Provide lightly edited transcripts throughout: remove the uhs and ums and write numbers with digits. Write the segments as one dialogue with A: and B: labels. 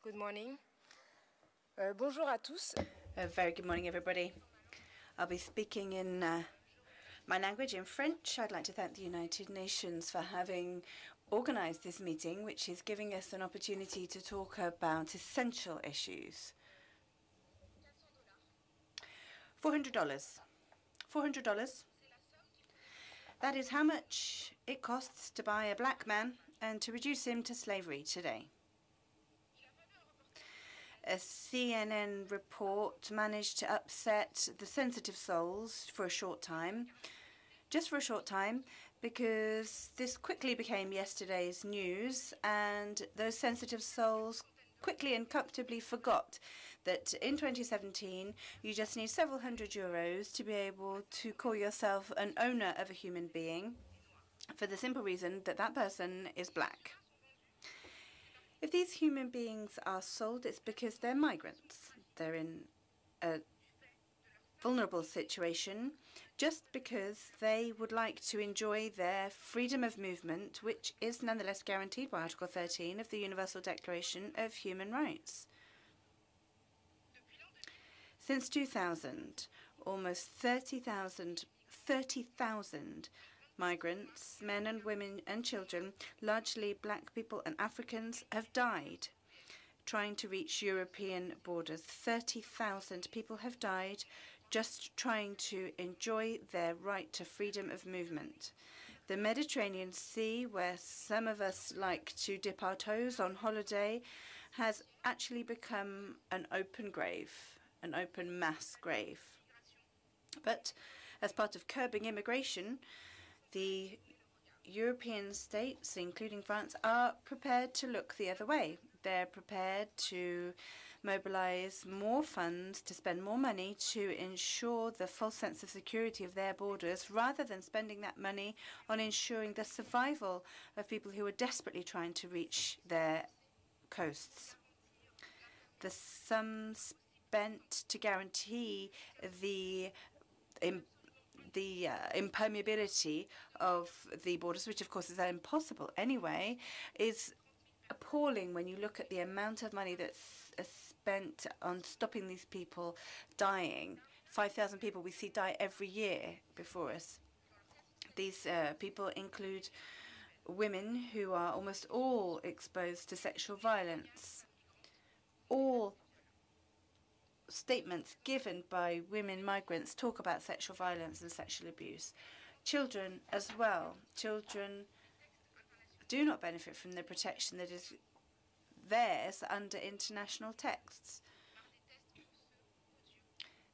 A: Good morning. Bonjour à tous.
B: A very good morning, everybody. I'll be speaking in my language, in French. I'd like to thank the United Nations for having organized this meeting, which is giving us an opportunity to talk about essential issues. $400. $400. That is how much it costs to buy a black man and to reduce him to slavery today. A CNN report managed to upset the sensitive souls for a short time, just for a short time, because this quickly became yesterday's news, and those sensitive souls quickly and comfortably forgot that in 2017 you just need several €100 to be able to call yourself an owner of a human being, for the simple reason that that person is black. If these human beings are sold, it's because they're migrants. They're in a vulnerable situation just because they would like to enjoy their freedom of movement, which is nonetheless guaranteed by Article 13 of the Universal Declaration of Human Rights. Since 2000, almost 30,000 migrants, men and women and children, largely black people and Africans, have died trying to reach European borders. 30,000 people have died just trying to enjoy their right to freedom of movement. The Mediterranean Sea, where some of us like to dip our toes on holiday, has actually become an open grave, an open mass grave. But as part of curbing immigration, the European states, including France, are prepared to look the other way. They're prepared to mobilize more funds, to spend more money to ensure the false sense of security of their borders, rather than spending that money on ensuring the survival of people who are desperately trying to reach their coasts. The sums spent to guarantee the impermeability of the borders, which of course is impossible anyway, is appalling when you look at the amount of money that's spent on stopping these people dying. 5,000 people we see die every year before us. These people include women who are almost all exposed to sexual violence. All statements given by women migrants talk about sexual violence and sexual abuse. Children as well. Children do not benefit from the protection that is theirs under international texts.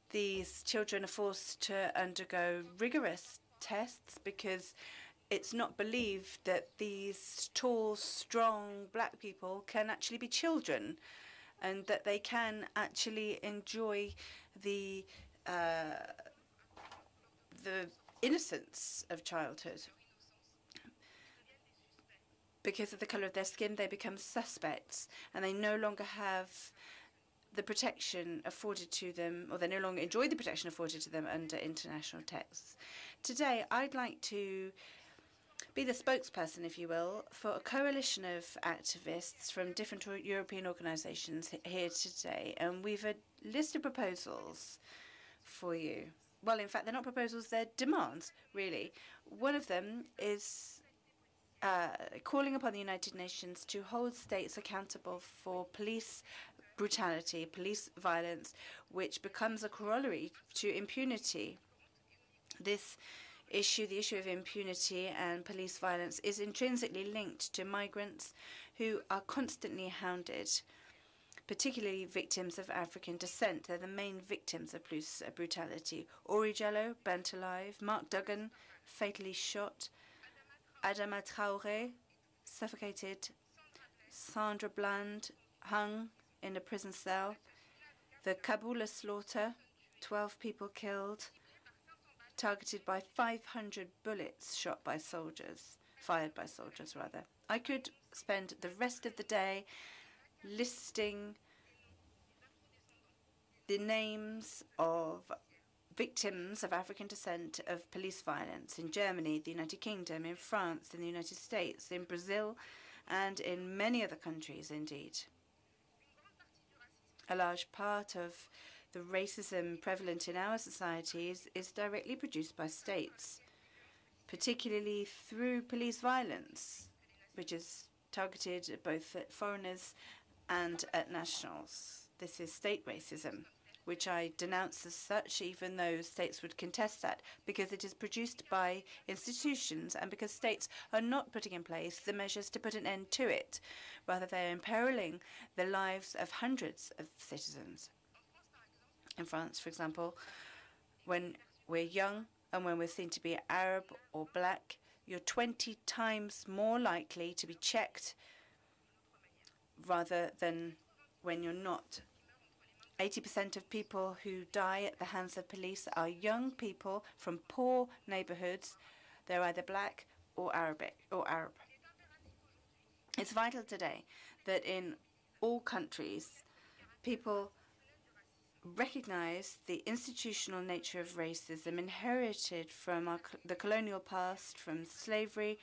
B: These children are forced to undergo rigorous tests because it's not believed that these tall, strong black people can actually be children, and that they can actually enjoy the innocence of childhood. Because of the color of their skin, they become suspects, and they no longer have the protection afforded to them, or they no longer enjoy the protection afforded to them under international texts. Today, I'd like to be the spokesperson, if you will, for a coalition of activists from different European organizations here today. And we've a list of proposals for you. Well, in fact, they're not proposals, they're demands, really. One of them is calling upon the United Nations to hold states accountable for police brutality, police violence, which becomes a corollary to impunity. This issue, the issue of impunity and police violence, is intrinsically linked to migrants who are constantly hounded, particularly victims of African descent. They're the main victims of police brutality. Ori Diallo, burnt alive. Mark Duggan, fatally shot. Adama Traoré, suffocated. Sandra Bland, hung in a prison cell. The Kabul slaughter, 12 people killed, targeted by 500 bullets shot by soldiers, fired by soldiers, rather. I could spend the rest of the day listing the names of victims of African descent of police violence in Germany, the United Kingdom, in France, in the United States, in Brazil, and in many other countries, indeed. A large part of the racism prevalent in our societies is directly produced by states, particularly through police violence, which is targeted both at foreigners and at nationals. This is state racism, which I denounce as such, even though states would contest that, because it is produced by institutions and because states are not putting in place the measures to put an end to it. Rather, they are imperiling the lives of hundreds of citizens. In France, for example, when we're young and when we're seen to be Arab or black, you're 20 times more likely to be checked rather than when you're not. 80% of people who die at the hands of police are young people from poor neighborhoods. They're either black or Arab. It's vital today that in all countries, people recognize the institutional nature of racism inherited from the colonial past, from slavery,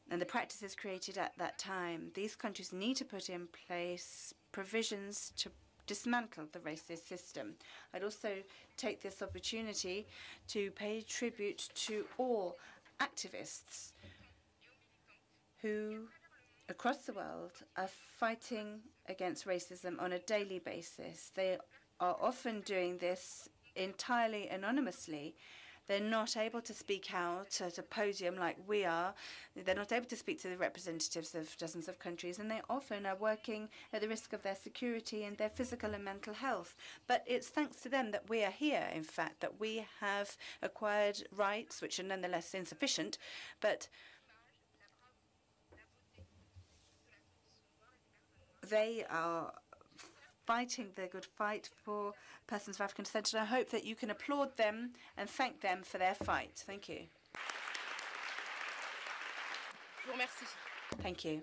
B: and the practices created at that time. These countries need to put in place provisions to dismantle the racist system. I'd also take this opportunity to pay tribute to all activists who, across the world, are fighting against racism on a daily basis. They are often doing this entirely anonymously. They're not able to speak out at a podium like we are. They're not able to speak to the representatives of dozens of countries, and they often are working at the risk of their security and their physical and mental health. But it's thanks to them that we are here, in fact, that we have acquired rights, which are nonetheless insufficient, but they are fighting the good fight for persons of African descent, and I hope that you can applaud them and thank them for their fight. Thank you.
A: Je vous remercie.
B: Thank you.